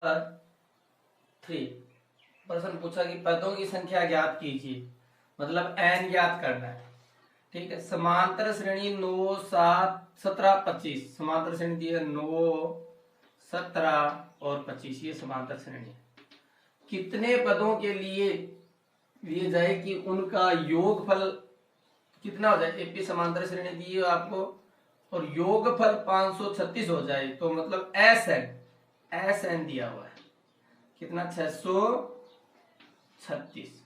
3 प्रश्न पूछा कि पदों की संख्या ज्ञात कीजिए, मतलब n ज्ञात करना है। ठीक है, समांतर श्रेणी 9 7 17 25, समांतर श्रेणी दी है 9 17 और 25, ये समांतर श्रेणी है। कितने पदों के लिए जाए कि उनका योगफल कितना हो जाए। एपी समांतर श्रेणी दी है आपको और योगफल 536 हो जाए, तो मतलब एस एन दिया हुआ है कितना 636।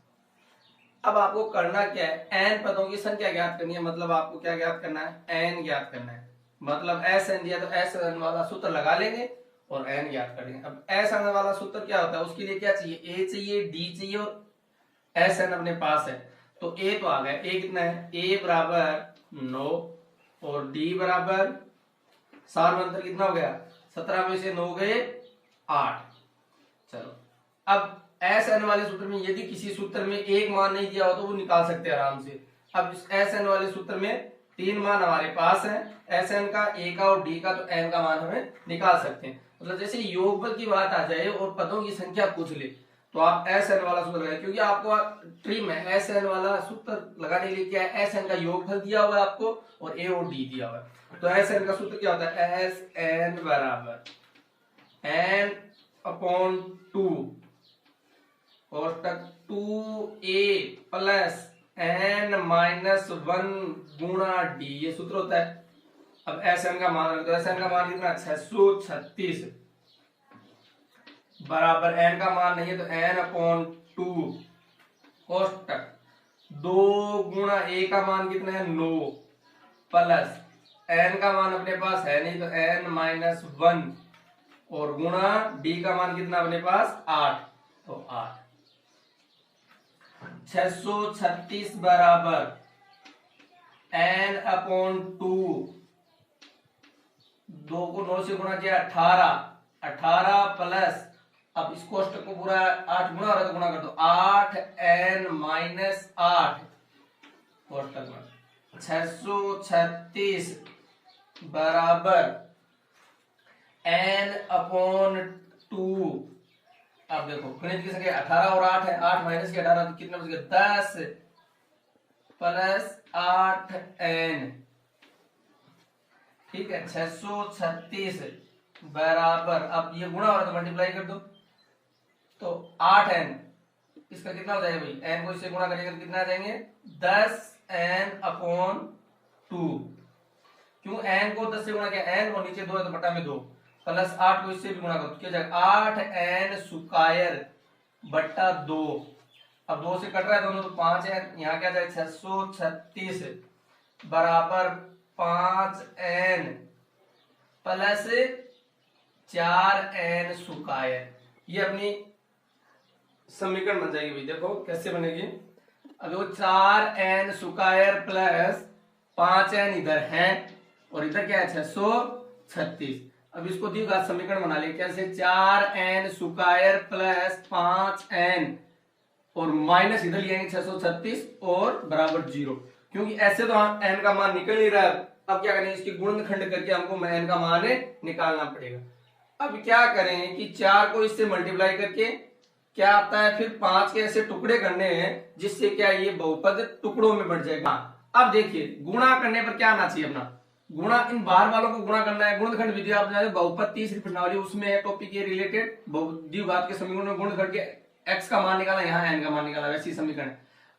अब आपको करना क्या है, एन पदों की संख्या ज्ञात करनी है, मतलब आपको क्या ज्ञात करना है, एन ज्ञात करना है। मतलब एस एन दिया तो एस एन वाला सूत्र लगा लेंगे और एन ज्ञात कर लेंगे। अब एस एन वाला सूत्र क्या होता है, उसके लिए क्या चाहिए, ए चाहिए, डी चाहिए और एस एन अपने पास है। तो ए तो आ गया, ए कितना है, ए बराबर 9 और डी बराबर सार्वंतर कितना हो गया 17 में से 9 गए 8। चलो अब एस एन वाले सूत्र में यदि किसी सूत्र में एक मान नहीं दिया हो तो वो निकाल सकते हैं आराम से। अब इस एस एन वाले सूत्र में 3 मान हमारे पास है, एस एन का, ए का और डी का, तो एन का मान हमें निकाल सकते हैं। मतलब जैसे योगफल की बात आ जाए और पदों की संख्या पूछ ले तो आप एस एन वाला सूत्र लगाए, क्योंकि आपको ट्री में एस एन वाला सूत्र लगाने के लिए क्या है, एस एन का योगफल दिया हुआ है आपको और ए और डी दिया हुआ है। तो एस एन का सूत्र क्या होता है, एस एन बराबर एन अपॉन 2 कोष्टक 2a प्लस n माइनस 1 गुणा d, ये सूत्र होता है। अब एस एन का मान, तो एस एन का मान कितना 636 बराबर n का मान नहीं है तो n अपॉन 2 कोष्टक 2 गुणा a का मान कितना है 9 प्लस n का मान अपने पास है नहीं तो n माइनस 1 और गुणा d का मान कितना अपने पास 8, तो 8 636 बराबर n अपॉन 2, 2 को 9 से गुणा किया 18 प्लस, अब इस कोष्टक को पूरा 8 गुणा हो रहा है तो गुणा कर दो 8n माइनस 8 कोष्टक में 636 बराबर n अपॉन 2। अब देखो गणित की संख्या 18 और 8 है, 8 माइनस के 18 तो कितना बच गया 10 प्लस 8n। ठीक है, 636 बराबर, अब ये गुणा हो रहा है तो मल्टीप्लाई कर दो तो 8n, इसका कितना हो जाएगा भाई, n को इससे गुणा करेंगे तो कितना आ जाएंगे 10n अपॉन 2। क्यों, n को 10 से गुणा किया, n और नीचे 2 है तो बटा में 2 प्लस 8 को इससे भी गुणा करो क्या जाएगा 8n स्क्वायर बटा 2। अब 2 से कट रहा है दोनों तो 5 है, यहाँ क्या जाए 636 बराबर 5n प्लस 4n स्क्वायर, ये अपनी समीकरण बन जाएगी भाई। देखो कैसे बनेगी, अब देखो 4n स्क्वायर प्लस 5n इधर है और इधर क्या है 636। अब इसको द्विघात समीकरण बना ले, कैसे 4n स्क्वायर प्लस 5n और माइनस इधर ले आएंगे 636 और बराबर 0, क्योंकि ऐसे तो हम n का मान निकल नहीं रहा है। अब क्या करेंगे, इसकी गुणनखंड करके हमको n का मान निकालना पड़ेगा। अब क्या करें कि 4 को इससे मल्टीप्लाई करके क्या आता है, फिर 5 के ऐसे टुकड़े करने हैं जिससे क्या ये बहुपद टुकड़ों में बढ़ जाएगा। अब देखिए गुणा करने पर क्या आना चाहिए, अपना गुणा, इन बाहर वालों को गुणा करना है। गुणनखंड विधि आप जाने बहुपद तीसरी प्रश्नावली उसमें है टॉपिक के रिलेटेड, द्विघात के समीकरण में गुणनखंड के x का मान निकाला, यहाँ n का मान निकाला, वैसी समीकरण।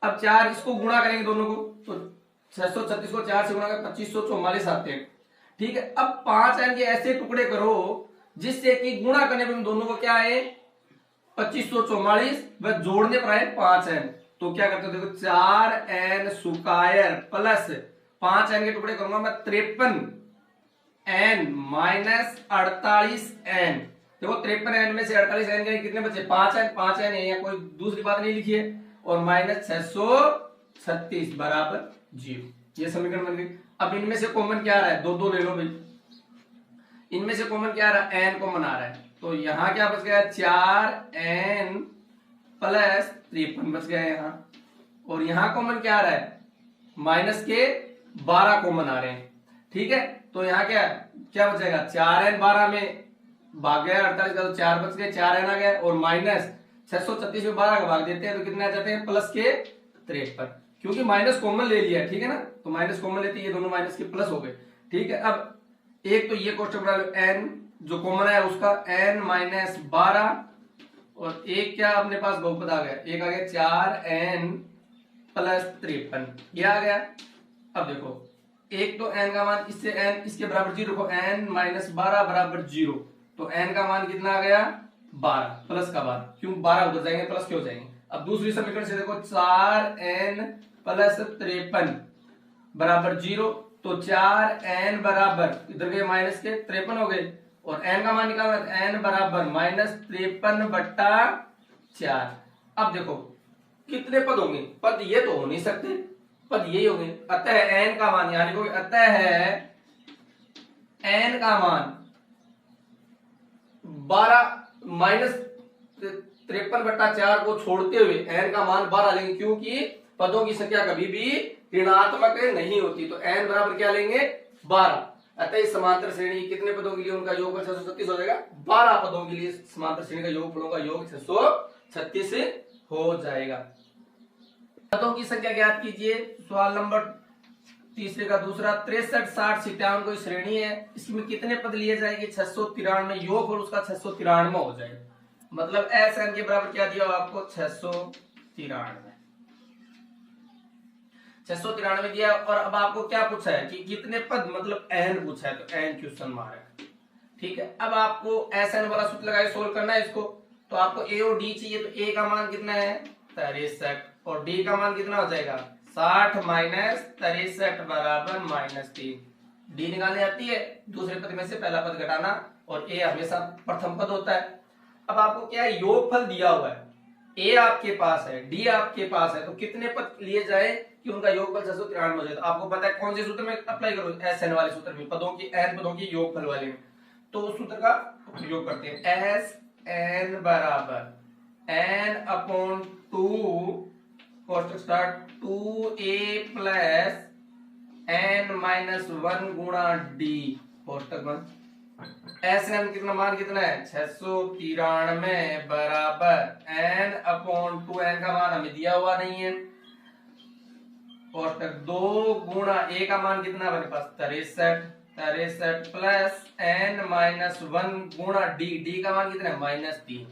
अब 4 इसको गुणा करेंगे दोनों को तो 636 को 4 से गुणा कर 2544 आते हैं। ठीक है, अब 5n के ऐसे टुकड़े करो जिससे कि गुणा करने पर दोनों को क्या है 2544 व जोड़ने पर आए 5n, तो क्या करते हो देखो 4n स्क्वायर प्लस 5n के टुकड़े करूंगा मैं 53n माइनस 48n। देखो 53n में से 48n गए कितने बचे 5n, 5n है, यहाँ कोई दूसरी बात नहीं लिखी है, और माइनस 636 बराबर 0, ये समीकरण बन गई। अब इनमें से कॉमन क्या आ रहा है, 2 2 ले लो भाई, इनमें से कॉमन क्या आ रहा है n कॉमन आ रहा है, तो यहाँ क्या बच गया 4n प्लस 53 बच गया यहाँ, और यहाँ कॉमन क्या आ रहा है माइनस के 12 कॉमन आ रहे हैं। ठीक है, तो यहाँ क्या क्या बचेगा 4n 12 में भाग गया 48 का, तो 4 बच गए, 4 n आ गया, और माइनस 636 में 12 का भाग देते हैं तो कितने आ जाते हैं, प्लस के 53, क्योंकि माइनस कॉमन ले लिया है, ठीक है ना, तो माइनस कॉमन लेते ये दोनों माइनस के प्लस हो गए, ठीक है। अब एक तो ये कोष्टक बना लो, n जो कॉमन है उसका n माइनस 12, और एक क्या अपने पास बहुपद आ गया, एक आ गया 4n प्लस 53, ये आ गया। अब देखो एक तो n का मान इससे n इसके बराबर 0 रखो, n माइनस 12 बराबर 0, तो n का मान कितना आ गया 12 प्लस का 12, क्यों 12 उधर जाएंगे प्लस क्यों जाएंगे। अब दूसरी समीकरण से देखो 4n प्लस 53 बराबर 0, तो 4n बराबर इधर गए माइनस के 53 हो गए, और n का मान निकालना n बराबर माइनस 53 बट्टा 4। अब देखो कितने पद होंगे, पद ये तो हो नहीं सकते, पद यही होंगे, अतः n का मान यानी कि अतः है n का मान 12 माइनस 53 बट्टा 4 को छोड़ते हुए n का मान 12 लेंगे, क्योंकि पदों की संख्या कभी भी ऋणात्मक नहीं होती, तो n बराबर क्या लेंगे 12। अतः इस समांतर श्रेणी कितने पदों के लिए उनका योग 636 हो जाएगा, 12 पदों के लिए समांतर श्रेणी का योगफलों का योग 636 हो जाएगा। पदों की संख्या ज्ञात कीजिए, सवाल नंबर तीसरे का दूसरा, 63 60 57 कोई श्रेणी है, इसमें कितने पद लिए जाएंगे 693, योगफल उसका 693 हो जाएगा, मतलब एस एन के बराबर क्या दिया आपको 693 दिया। और अब आपको क्या पूछा है कि कितने पद, मतलब n पूछा है, तो n क्वेश्चन मार्क, ठीक है। अब आपको एस एन वाला सूत्र लगाए सोल्व करना है इसको, तो आपको a और d चाहिए, तो a का मान कितना है 63 और d का मान कितना हो जाएगा 60 माइनस 63 बराबर -3, d निकालनी आती है, दूसरे पद में से पहला पद घटाना, और a हमेशा प्रथम पद होता है। अब आपको क्या है योगफल दिया हुआ है, a आपके पास है, d आपके पास है, तो कितने पद लिए जाए कि उनका योगफल 693 हो जाए। तो आपको पता है कौन से सूत्र में अप्लाई करो, एस एन वाले सूत्र में, पदों की n पदों की योगफल वाले में, तो उस सूत्र का उपयोग करते हैं। एस एन बराबर n अपॉन 2 कोष्टक start 2a plus n minus 1 गुणा d कोष्टक बंद। एस एन कितना मान कितना है 693 बराबर n अपॉन 2, n का मान हमें दिया हुआ नहीं है, कोष्टक 2 गुणा a का मान कितना हमारे पास 63 प्लस n माइनस 1 गुणा d का मान कितना है -3,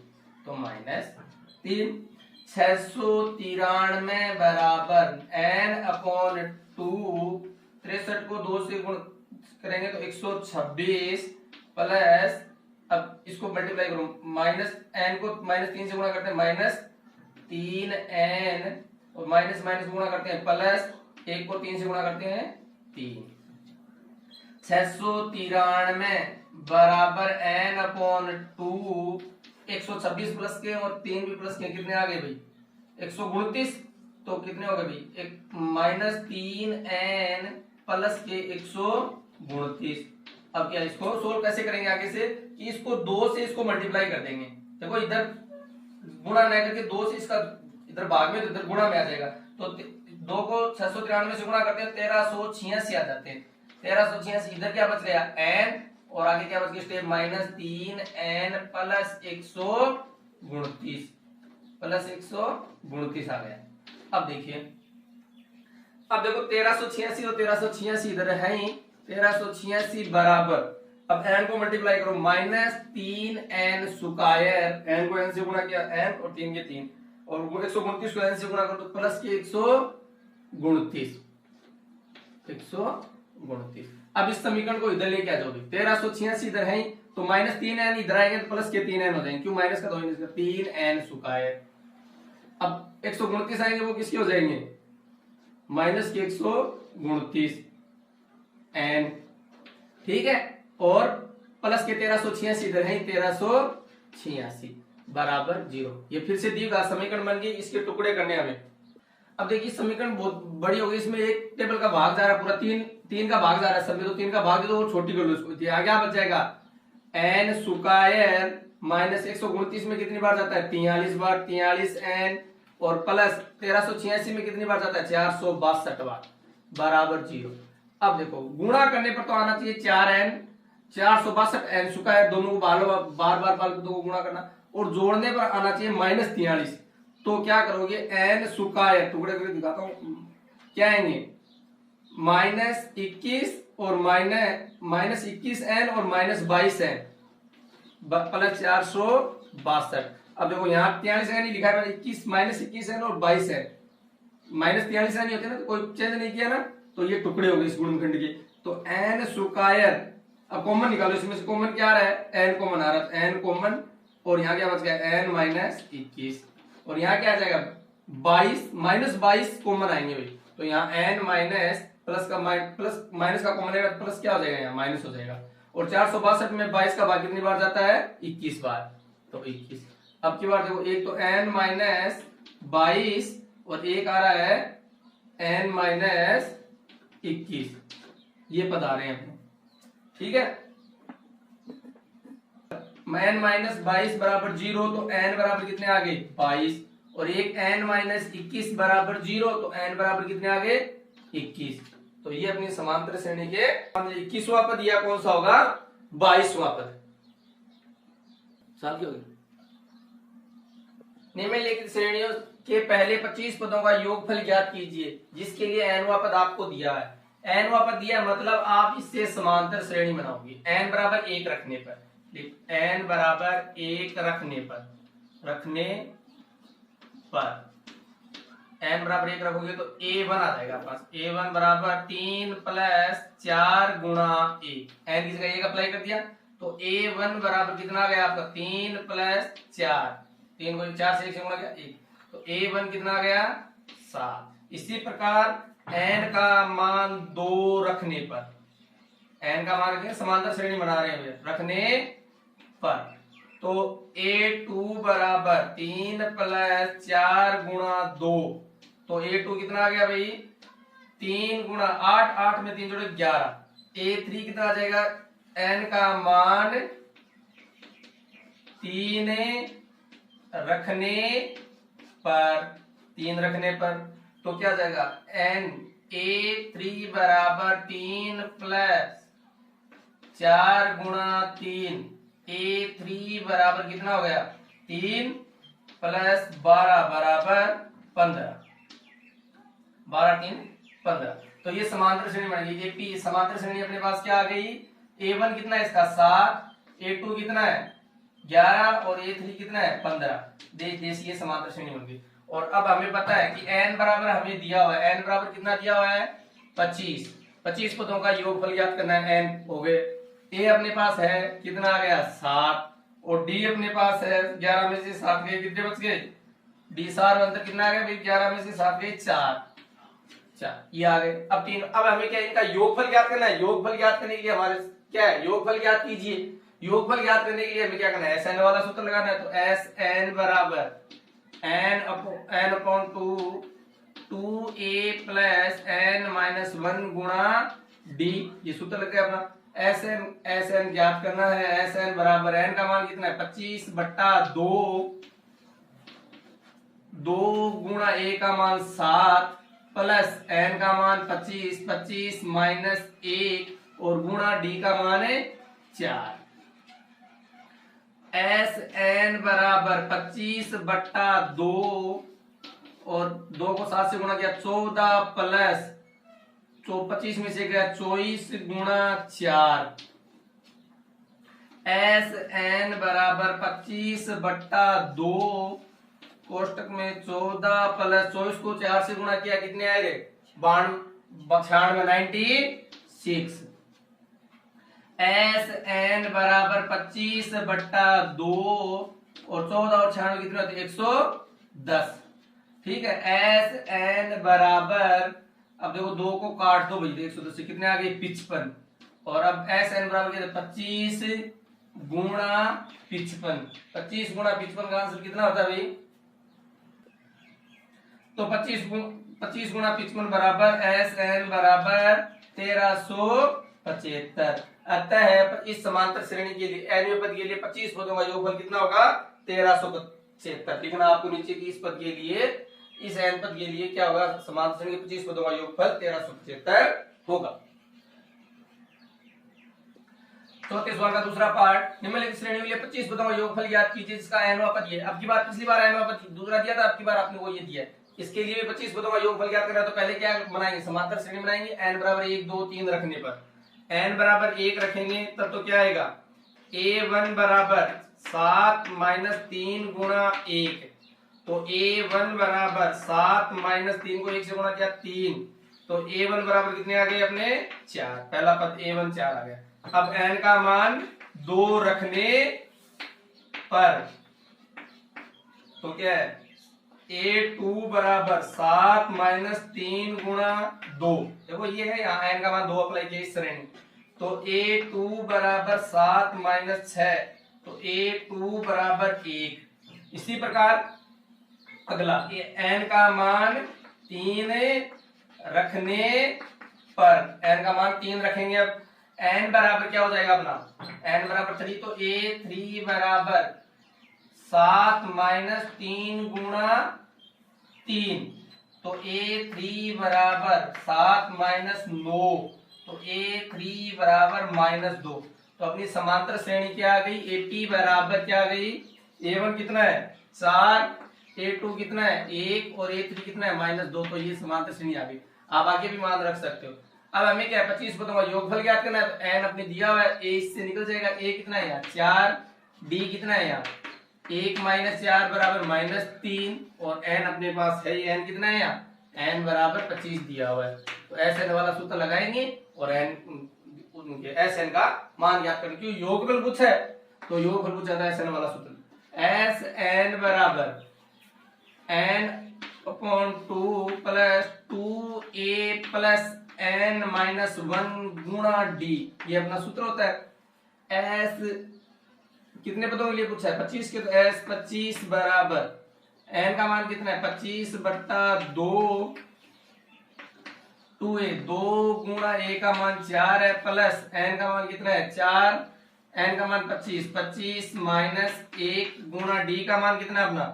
तो -3 693 बराबर n अपॉन 2, 63 को 2 से गुण करेंगे तो 126 प्लस, अब इसको मल्टीप्लाई करो, माइनस n को -3 से गुणा करते हैं -3n, और माइनस माइनस गुणा करते हैं प्लस, 1 को 3 से गुणा करते हैं 3, 693 बराबर n अपॉन 2, 126 प्लस के और 3 भी प्लस के, कितने आ गए भाई 129, तो कितने हो गए भाई -3n प्लस के 129। अब क्या इसको सोल्व कैसे करेंगे आगे से, कि इसको 2 से इसको मल्टीप्लाई कर देंगे, देखो इधर गुणा नहीं करके 2 से इसका इधर भाग में, तो इधर गुणा में आ जाएगा, तो 2 को 693 से गुणा करते हैं 1386 आ जाते हैं, 1386, इधर क्या बच गया n, और आगे क्या बच गया स्टेप -3n प्लस 129 आ गया। अब देखिए, अब देखो 1386 और 1386 इधर है ही, 1386 बराबर, अब n को मल्टीप्लाई करो -3n स्क्वायर, n को n से गुणा किया n और 3 के 3, और 129 को n से गुणा करो तो प्लस के 129। अब इस समीकरण को इधर लेके आ जाओगे, 1386 इधर है, तो -3n इधर आएंगे तो प्लस के 3n हो जाएंगे, क्यों माइनस का 3n स्क्वायर। अब 129 आएंगे वो किसके हो जाएंगे माइनस के 129n, ठीक है, और प्लस के 1386 इधर है 1386 बराबर 0। ये फिर से दी समीकरण बन गई, इसके टुकड़े करने हमें। अब देखिए समीकरण बहुत बड़ी हो गई, इसमें एक टेबल का भाग जा रहा है, पूरा तीन का भाग जा रहा है सब में, तो 3 का भाग दे दो, वो छोटी कर लो इसको, क्या बच जाएगा n स्क्वायर माइनस 129 में कितनी बार जाता है 43 बार, 43n, और प्लस 1386 में कितनी बार जाता है 462 बार बराबर 0। अब देखो गुणा करने पर तो आना चाहिए 4n, 462 एन स्क्वायर, दोनों को बार बार दो को गुणा करना और जोड़ने पर आना चाहिए -43। तो क्या करोगे, एन स्क्वायर टुकड़े करके दिखाता हूं क्या आएंगे, -21 और -21 एन और -22 एन प्लस 462। अब देखो यहाँ 43 एन ही लिखा है, 21 एन और 22 एन, -43 एन होते ना, तो कोई चेंज नहीं किया ना, तो ये टुकड़े हो गए इस गुणनखंड के। तो एन स्क्वायर, अब कॉमन निकालो, इसमें से कॉमन क्या आ रहा है, एन कॉमन आ रहा है, एन कॉमन, और यहाँ क्या बच गया, एन -21, और यहाँ क्या आ जाएगा 22, -22 कॉमन आएंगे भाई, तो यहाँ एन माइनस प्लस का माइनस का कॉमन है, प्लस क्या हो जाएगा, यहाँ माइनस हो जाएगा। और 462 में 22 का भाग कितनी बार जाता है, 21 बार, तो 21। अब की बार देखो, एक तो n -22 और एक आ रहा है n -21, ये बता रहे हैं, ठीक है। n -22 बराबर 0, तो n बराबर कितने आ गए, 22, और एक n -21 बराबर 0, तो n बराबर कितने आ गए, 21। तो ये अपनी समांतर श्रेणी के 21वां पद, या कौन सा होगा, 22वां पद। साथ होगी निम्नलिखित श्रेणियों के पहले 25 पदों का योगफल ज्ञात कीजिए, जिसके लिए nवां पद आपको दिया है। nवां पद दिया मतलब आप इससे समांतर श्रेणी बनाओगे n बराबर 1 रखने पर, n बराबर 1 रखने पर n बराबर 1 रखोगे तो a1 आ जाएगा पास, a1 बराबर 3 + 4 गुणा 1, n किसी का 1 अप्लाई कर दिया, तो a1 बराबर कितना आ गया आपका, 3 + 4, 3 को 4 से 1 से गुणा किया 1, तो a1 कितना आ गया, 7। इसी प्रकार n का मान 2 रखने पर, n का मान रखने, समांतर श्रेणी बना रहे हैं रखने पर, तो a2 बराबर 3 + 4 गुणा 2, तो a2 कितना आ गया भाई, 3 गुणा 8, 8 में 3 जोड़े 11, a3 कितना आ जाएगा, n का मान 3 रखने पर, तो क्या आ जाएगा, n a3 बराबर 3 + 4 गुणा 3, a3 बराबर कितना हो गया, 3 + 12 बराबर 15, 12 3 15। तो ये समांतर श्रेणी बनेगी, एपी समांतर श्रेणी अपने पास क्या आ गई, a1 कितना है इसका 7, a2 कितना है 11 और a3 कितना है 15, ये समांतर श्रेणी बन गई। और अब हमें पता है कि n बराबर हमें दिया हुआ है, n बराबर कितना दिया हुआ है 25, 25 पदों का योगफल ज्ञात करना है, n हो गए, a अपने पास है कितना आ गया 7, और d अपने पास है 11 में से 7 गए, कितने बच गए, d सार अंतर कितना आ गया भाई, 11 में से 7 गए 4, ये आ गए। अब 3, अब हमें क्या इनका योगफल ज्ञात करना है, योगफल ज्ञात करने के लिए हमारे क्या है, योगफल ज्ञात कीजिए, योगफल ज्ञात करने के लिए हमें क्या करना है, SN वाला सूत्र लगाना है, तो SN बराबर n/2 2a + n-1 गुणा d, ये सूत्र लग गया अपना। SN ज्ञात करना है, SN बराबर n का मान कितना है 25/2, 2 गुणा a का मान 7 प्लस n का मान 25, 25 - 1 और गुणा d का मान है 4। SN बराबर 25/2 और 2 को 7 से गुणा किया 14 प्लस 25 में से गया 24 गुणा 4। SN बराबर 25/2 कोष्टक में 14 प्लस 24 को 4 से गुणा किया कितने आए रे 96। SN बराबर 25/2 और 14 और 96 कितने होते 110। ठीक है, SN बराबर, अब देखो 2 को काट दो भाई 110 से कितने आ गए 55, और अब SN बराबर 25 गुणा 55, 25 गुणा 55 का आंसर कितना होता है भाई, तो 25 गुणा 55 बराबर SN बराबर 1375। अतः इस समांतर श्रेणी के लिए n पद के लिए 25 पदों का योगफल कितना होगा 1375 लिखना आपको नीचे की इस पद के लिए, इस n पद के लिए क्या होगा समांतर श्रेणी के 25 पदों का योगफल 1375 होगा। चौथे सवाल का दूसरा पार्ट, निम्नलिखित श्रेणी के लिए 25 पदों का योगफल ज्ञात कीजिए जिसका n पद ये। अब की बार पिछली बार n पद दूसरा दिया था, अब की बार आपने वो ये दिया है। इसके लिए भी 25 पदों का योगफल ज्ञात करना है, तो पहले क्या बनाएंगे, समांतर श्रेणी बनाएंगे। n बराबर 1 2 3 रखने पर n बराबर 1 रखेंगे तब तो क्या आएगा, a1 बराबर 7 माइनस 3 गुणा 1, तो a1 बराबर 7 माइनस 3 को 1 से गुणा किया 3, तो a1 बराबर कितने आ गए अपने 4, पहला पद a1 4 आ गया। अब n का मान 2 रखने पर तो क्या है, a2 बराबर 7 माइनस 3 गुणा 2, देखो ये है यहाँ n का मान 2 अप्लाई किया इस श्रेणी, तो a2 बराबर 7 माइनस 6, तो a2 बराबर 1। इसी प्रकार अगला ये n का मान 3 रखने पर, n का मान 3 रखेंगे, अब n बराबर क्या हो जाएगा अपना, n बराबर 3, तो a3 बराबर 7 माइनस 3 गुणा 3, तो a3 बराबर 7 माइनस 9, तो a3 बराबर माइनस 2। तो अपनी समांतर श्रेणी क्या आ गई, AP बराबर क्या आ गई, a1 कितना है 4, a2 कितना है 1 और a3 कितना है माइनस 2, तो ये समांतर श्रेणी आ गई। आप आगे भी मान रख सकते हो। अब हमें क्या है 25 पदों का योगफल ज्ञात करना है, तो n अपने दिया हुआ है, a इससे निकल जाएगा, a कितना है यहाँ 4, d कितना है यहाँ 1 माइनस 4 बराबर माइनस 3, और n अपने पास है, n कितना है यहाँ n बराबर 25 दिया हुआ है, तो Sn वाला सूत्र लगाएंगे और n Sn का मान ज्ञात करेंगे, क्योंकि योगफल पूछा है तो योगफल पूछा था Sn वाला सूत्र, Sn बराबर n upon 2 plus 2a plus n minus 1 गुणा d, ये अपना सूत्र होता है। s कितने पदों के लिए पूछा है 25 के, तो s 25 बराबर n का मान कितना है 25 बट्टा 2, 2a 2 गुणा a का मान 4 है, प्लस n का मान कितना है 4, n का मान 25, 25 माइनस 1 गुणा d का मान कितना है अपना,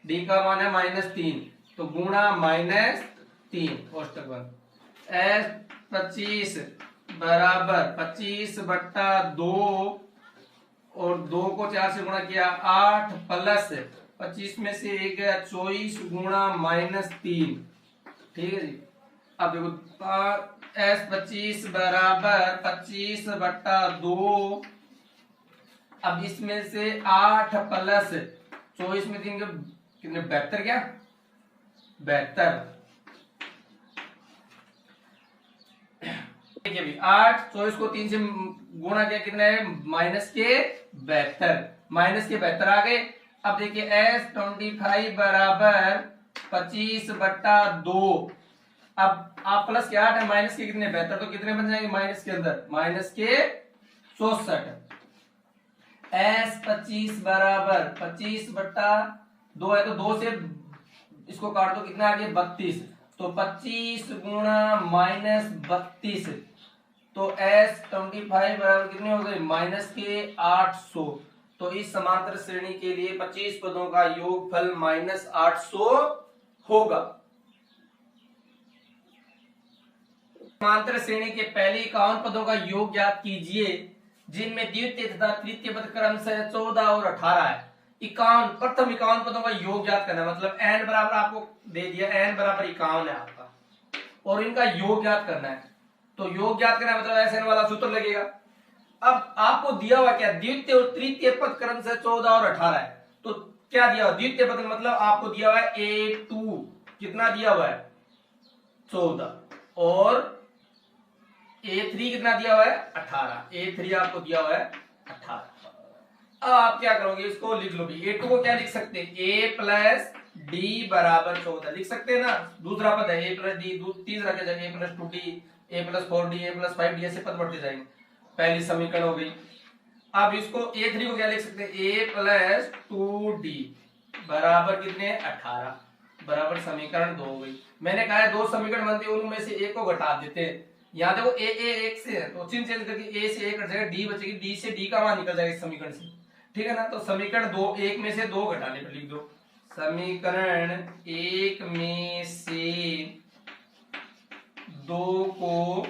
d का मान है माइनस 3, तो गुणा माइनस 3 कोष्टक बंद, s 25 बराबर 25 बट्टा 2 और 2 को 4 से गुणा किया 8, प्लस 25 में से 1 गया 24 गुणा माइनस 3, ठीक है जी। अब देखो s 25 बराबर 25 बट्टा 2, अब इसमें से 8 प्लस 24 में 3 के कितने 72, क्या 72, देखिए अभी 8 24 को 3 से गुणा किया कितना है माइनस के 72, माइनस के 72 आ गए। अब देखिए s 25 बराबर 25 बट्टा 2, अब आप प्लस के 8 है माइनस के कितने 72, तो कितने बन जाएंगे माइनस के अंदर माइनस के 64, s 25 बराबर 25 बट्टा 2 है, तो 2 से इसको काट दो कितना आ गया 32, तो 25 गुणा माइनस 32, तो s 25 बराबर कितने हो गए माइनस के 800, तो इस समांतर श्रेणी के लिए 25 पदों का योगफल माइनस 800 होगा। समांतर श्रेणी के पहले 51 पदों का योग ज्ञात कीजिए जिनमें द्वितीय तथा तृतीय पद क्रम से 14 और 18 है। 51 प्रथम 51 पदों का योग ज्ञात करना है, मतलब n बराबर आपको दे दिया, n बराबर 51 है आपका और इनका योग ज्ञात करना है, तो योग ज्ञात करना है मतलब Sn वाला सूत्र लगेगा। अब आपको दिया हुआ क्या द्वितीय और तृतीय पद क्रम से 14 और 18 है, तो क्या दिया हुआ द्वितीय पद मतलब आपको दिया हुआ है a2 कितना दिया हुआ है 14 और a3 कितना दिया हुआ है 18, a3 आपको दिया हुआ है 18। अब आप क्या करोगे इसको लिख लो, a2 को क्या लिख सकते हैं a प्लस डी बराबर 14 लिख सकते हैं ना, दूसरा पद है a प्लस डी, तीसरा क्या जाएगा a plus 2d, a plus 4d, a plus 5d, ऐसे पद बढ़ते जाएंगे, पहली समीकरण हो गई। अब इसको a3 को क्या लिख सकते हैं a प्लस 2d बराबर कितने 18 बराबर समीकरण 2 हो गई। मैंने कहा है 2 समीकरण बनते हैं उनमें से एक को घटा देते हैं, यहाँ देखो a 1 से है तो चिन्ह चेंज करके a से 1 कट जाएगा, d बचेगी, d से d का मान निकल जाएगा इस समीकरण से, ठीक है ना। तो समीकरण 2 1 में से 2 घटाने पर लिख दो, समीकरण 1 में से 2 को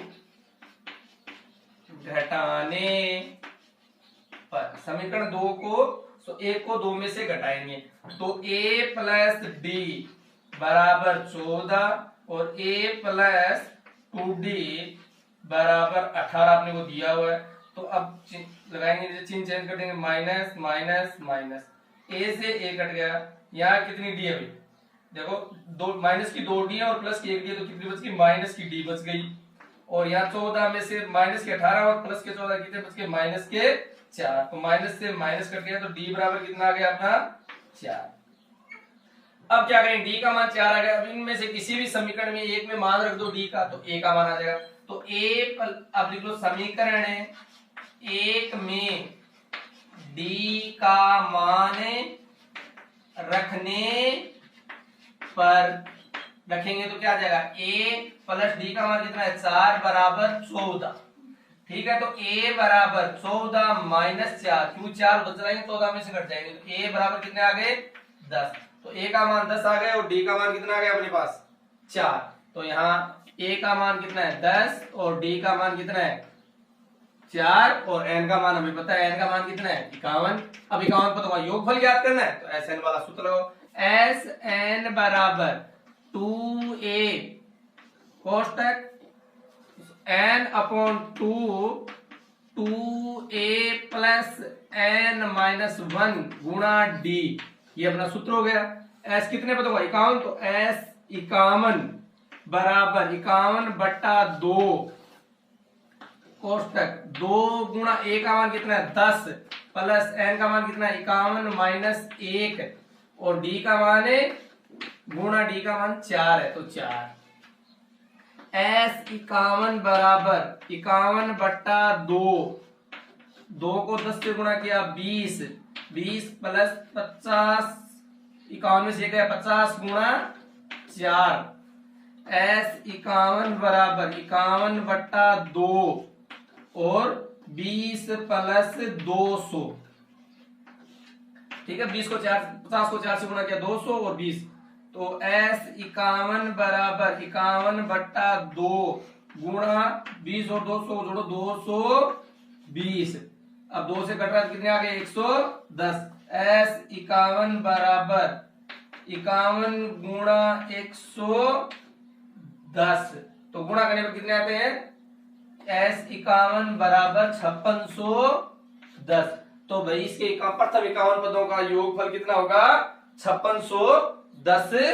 घटाने पर। समीकरण 2 को एक को 2 में से घटाएंगे तो a प्लस डी बराबर 14 और a प्लस 2d बराबर 18 आपने को दिया हुआ है। तो अब लगाएंगे, चिन्ह चेंज कर देंगे, माइनस माइनस माइनस, a से a कट गया। यहाँ कितनी डी है भाई, देखो दो माइनस की 2d है और प्लस की 1d है, तो कितनी बच गई, माइनस की d बच गई। और यहाँ 14 में से माइनस के 18 और प्लस के 14 कितने बच गए, माइनस के 4। तो माइनस से माइनस कट गया तो d बराबर कितना आ गया अपना 4। अब क्या करें, d का मान 4 आ गया। अब इनमें से किसी भी समीकरण में एक में मान रख दो d का, तो a का मान आ जाएगा। तो अब लिख लो, समीकरण है एक में d का मान रखने पर रखेंगे तो क्या आ जाएगा, a प्लस डी का मान कितना है 4 बराबर 14। ठीक है, तो a बराबर 14 माइनस 4, क्यों 4 उधर चलाएंगे 14 में से कट जाएंगे, तो a बराबर कितने आ गए 10। तो a का मान 10 आ गया और d का मान कितना आ गया अपने पास 4। तो यहाँ a का मान कितना है 10 और d का मान कितना है 4 और n का मान हमें पता है, n का मान कितना है 51। अब 51 पता होगा, योगफल याद करना है तो sn वाला सूत्र लगाओ, sn बराबर 2a कोष्टक n upon 2a plus n minus 1 गुणा d, ये अपना सूत्र हो गया। s कितने पता होगा 51, तो s 51 बराबर 51/2 कोष्टक 2 गुणा a का मान कितना है 10 प्लस n का मान कितना है 51 माइनस 1 और d का मान है गुणा d का मान 4 है, तो 4। s 51 बराबर 51/2, 2 को 10 से गुणा किया 20, 20 प्लस 50, 51 में से गया 50 गुणा 4, s 51 बराबर 51/2 और 20 प्लस 200। ठीक है, 20 को 4, 50 को 4 से गुणा किया 200 और 20, तो s 51 बराबर 51/2 गुणा 20 और 200 जोड़ो 220। अब 2 से कट रहा है कितने आ गए 110। s 51 बराबर 51 गुणा 110, तो गुणा करने पर कितने आते हैं, s 51 बराबर 5610। तो भाई इसके प्रथम 51 पदों का योगफल कितना होगा 5610।